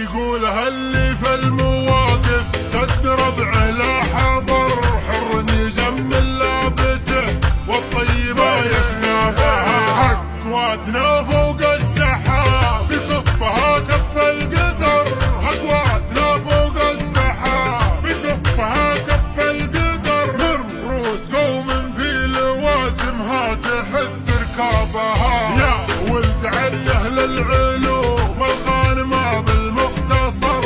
يقولها اللي في المواقف سد ربعه لا حضر، حر يجمل لابته والطيبه يخنبها، اكواتنا فوق السحاب بكفها كف القدر، اكواتنا فوق السحاب بكفها كف القدر، من رؤوس قوم في لوازمها تحث ركابها، يا ولد علي اهل العلوم الخانمه بالمختصر،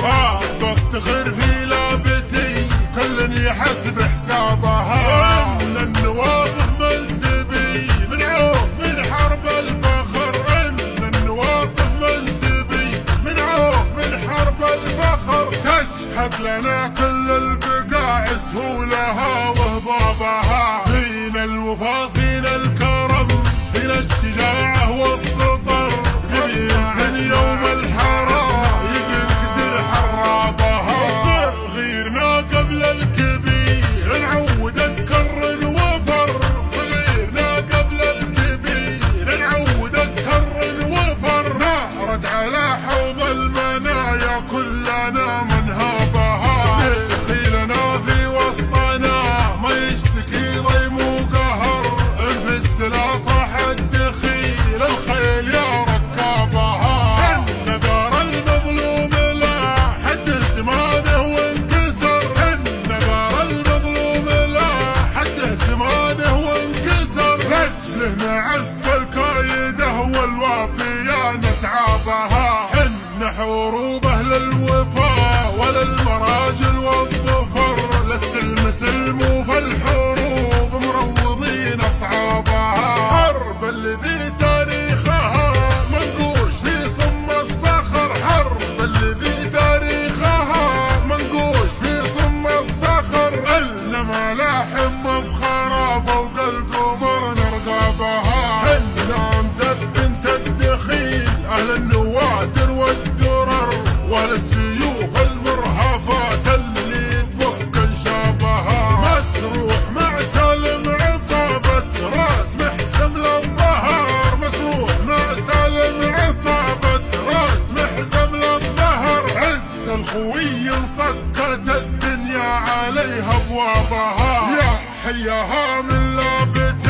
بفتخر في لابتي كل يحسب حسابها، ان النواصف منسبي من عوف من حرب الفخر، ان النواصف منسبي من عوف من حرب الفخر، تشهد لنا كل البقاع سهولها وهضابها، فينا الوفا فينا الكرم فينا الشجاعه والسطر، قبيل يوم الحرام يكسر حرابها، صغيرنا قبل الكبير نعود اذكر وفر، صغيرنا قبل الكبير نعود اذكر وفر، نارد على حوض المنايا كلنا منهابها، دخيلنا في وسطنا ما يشتكي ضيم وقهر، انفس لا صاح الدخيل الخيل يا ركابها، ان دار المظلوم لا حد سماده وانكسر، ان دار المظلوم لا حد سماده وانكسر، رجله معز الكايده والوافيه نسعى بها، ان حروب اهل الوفا ولا المراجل والظفر، للسلم سلم وفي الحروب مروضين اصحابها، حرب الذي تاريخها منقوش في صم الصخر، حرب الذي تاريخها منقوش في صم الصخر، إلنا ملاحم مفخرة فوق القمر نرقبها، إنا أمزة بنت الدخيل أهل النوادر والدرر، وأهل السيوف المرهفات اللي تفك انشابها، مسروح مع سالم عصابة راس محسم للظهر، مسروح مع سالم عصابة راس محسم للظهر، عز الخوي انصكت الدنيا عليها ابوابها، يا حياها من لابت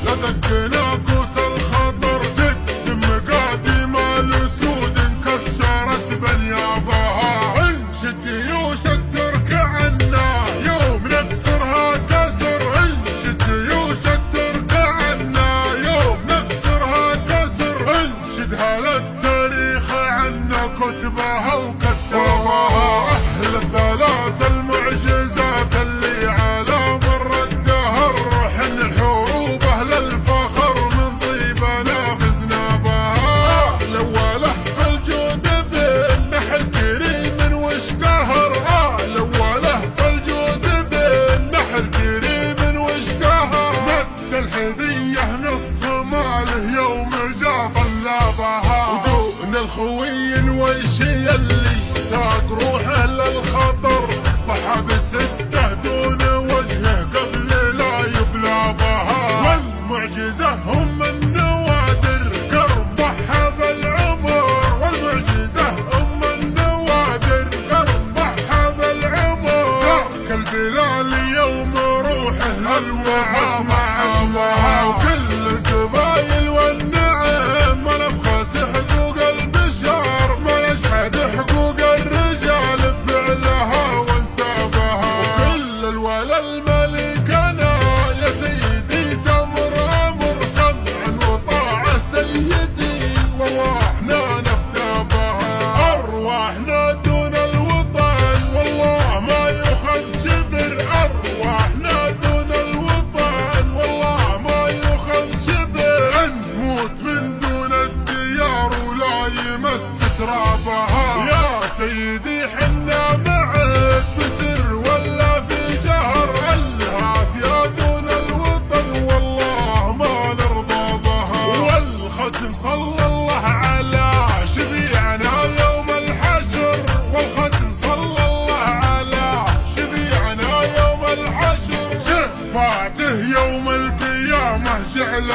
لدقنا كوس الخطر، تكتم مقادم الاسود انكسرت بنيابها، انشد جيوش الترك عنا يوم نكسرها كسر، انشد جيوش الترك عنا يوم نكسرها كسر، انشدها للتاريخ عنا كتبها وكتابها، اهل الثلاث المعجزات اللي على مر الدهر، حن الحروب اهل الفخر من طيبنا فزنا بها، الاوله في الجود بالنحل كريم واشتهر، الاوله في الجود بالنحل كريم واشتهر، مد الحذيه نص ماله يوم جا طلابها، ودون الخوي الويشي اللي ساق روحه للخطر، ضحى بسته دون وجهه قبل لا يبلى بها، والمعجزه هم النوادر قرب ضحى بالعمر، والمعجزه هم النوادر قرب ضحى بالعمر، ترك البلال يوم روحه الوفا معها، وكل القبايل والنعم ما نبخس حقوق البشر، ما نشحد حقوق الرجال بفعلها وانسابها، وكل الولا الملكنا يا سيدي تمر امر، سمعا وطاعه سيدي وارواحنا نفدى بها، ارواحنا دون الوطن والله ما يؤخذ شبر، ارواحنا دون الوطن والله ما يؤخذ شبر،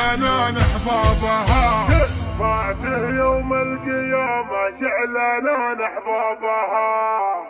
شعلنا نحبابها فاته يوم القيامة شعلنا نحبابها.